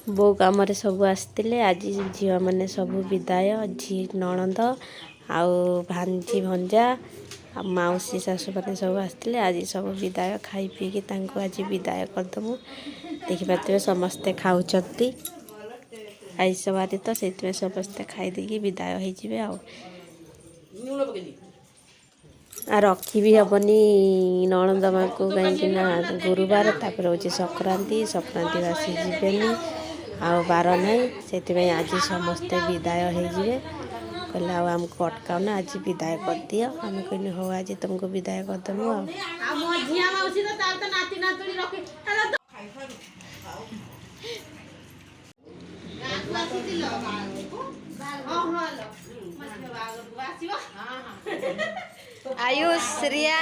बो कम सब आसते आज झील मैंने सब विदाय झी नणंद आउ भांजी भंजा मौसी शाशु मैंने सब आसते आज सब विदाय खाई पीकि आज विदाय करदेबू देखिपे समस्ते खाऊँ आईसवारी तो से समस्ते खाईदे विदाय हो रखी भी हेनी नणंद माँ को कहीं गुरुवार तापर हूँ संक्रांति संक्रांति बासी जीवेनि आ बार ना से आज समस्ते विदाय होइए कहले आमको अटकाउना आज विदाय कर दियो आम कहने हो आज तुमको विदाय करदेबू आयुष रिया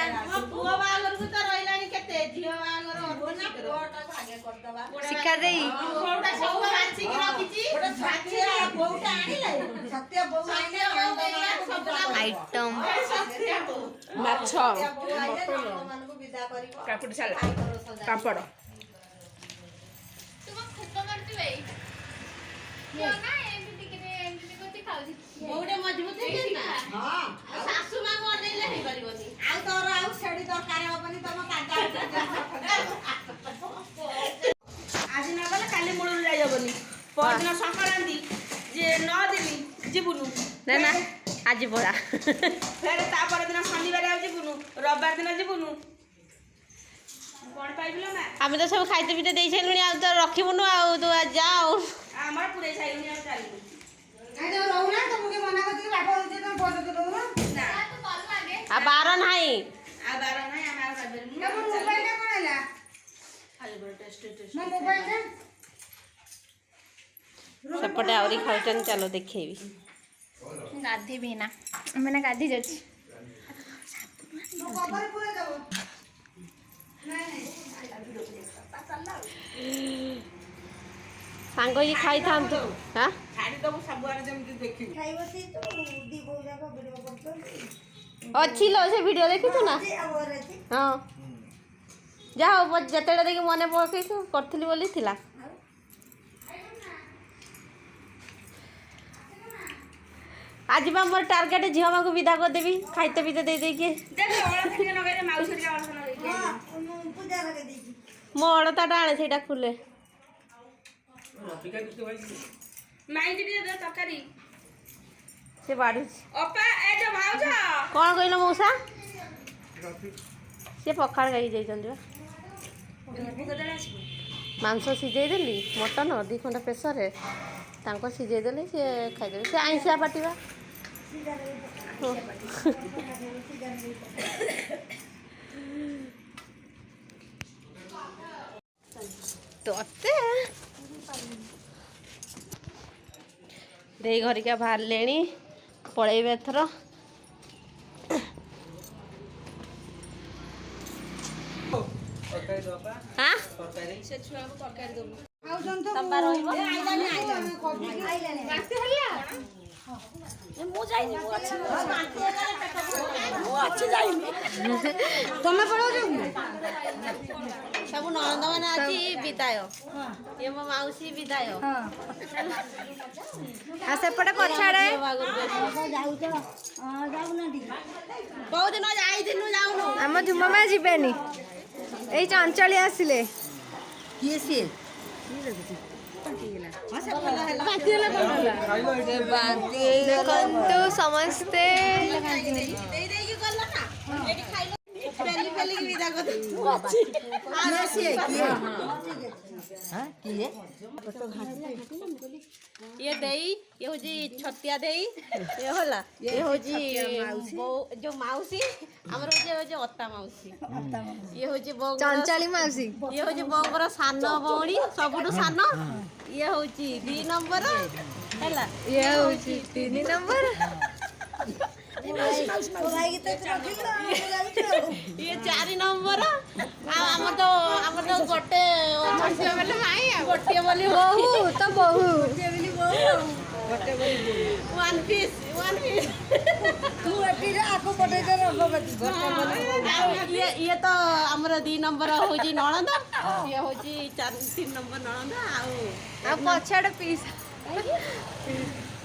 शिखा दे आइटम माछ काकुड़ी सालाड पापड़ बहुटे मजबूत शाशु माँ को अनेले नहीं परिबनी आ तोर आ छेड़ी दरकार होबनी तम आज न गले काली मुळु जाय होबनी परदिन संक्रांति जे न देबी जीवनु ना ना आज बड़ा फेर ता पर दिन शनिवार आ जीवनु रविवार दिन जीवनु कोन पाइबलो ना आमे तो सब खाइते पीते देई छैलुनी आ तो रखिबुनु आ तो जाओ हमर पुरे छैलुनी आ चालू बार नहीं सेपटे आहरी खाऊन चलो देखेबी गाधी भी ना मैंने गाधी जाची सांग ही खाई था हाँ अच्छी लो से वीडियो देखी तू ना हाँ जाओ जिते देखी मन पकई करी बोली थिला आज बा मोर टार्गेट झील माँ को विदा कर देवी खाइते पीते दे देके मो अलता आने से खुले से बाड़ी कौन कहल मौसा से पखाड़ खाई जाइए मांस सीझेदेली मटन दी खंड प्रेसर सीझेदेली सी खाईदे से आईसिया पाटिबा तोते दे घरिका बाहर लेनी पलैबे एथर हाँ तमें पढ़ो सब ननद मैंने आज विदाय ये मो मौसी विदाय सेपटे पछाड़े बहुत दिन जाऊनु आम झुमा जीवेनि यही चंचली आसिले किए सी देखो समस्ते ये देई ये होजी छतिया देई ये होला ये होजी जो मौसी हमर होजी अत्ता मौसी ये होजी चंचली मौसी ये होजी बोंगर सान भौणी सबुठु सान ये होजी 2 नंबर हैला ये होजी 3 नंबर ये 4 नंबर आम तो गोटे गोटे बोली बहु तो बहु वन पीस तू एटी रे आको पटे दे रघुपति ये तो हमर 2 नंबर होजी नणंद ये होजी 3 नंबर नणंद ଆଉ ପଛଆଡେ ପିସ୍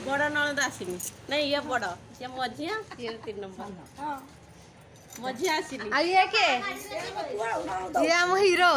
ବଡ଼ ନଣନ୍ଦ ଆସିନି ନାଇଁ ଇଏ ବଡ଼ ଇଏ ମଝିଆ ଇଏ 3 ନମ୍ବର ମଝିଆ ଆସିନି ଆଉ ଇଏ କିଏ? ଇଏ ଆମ ହିରୋ।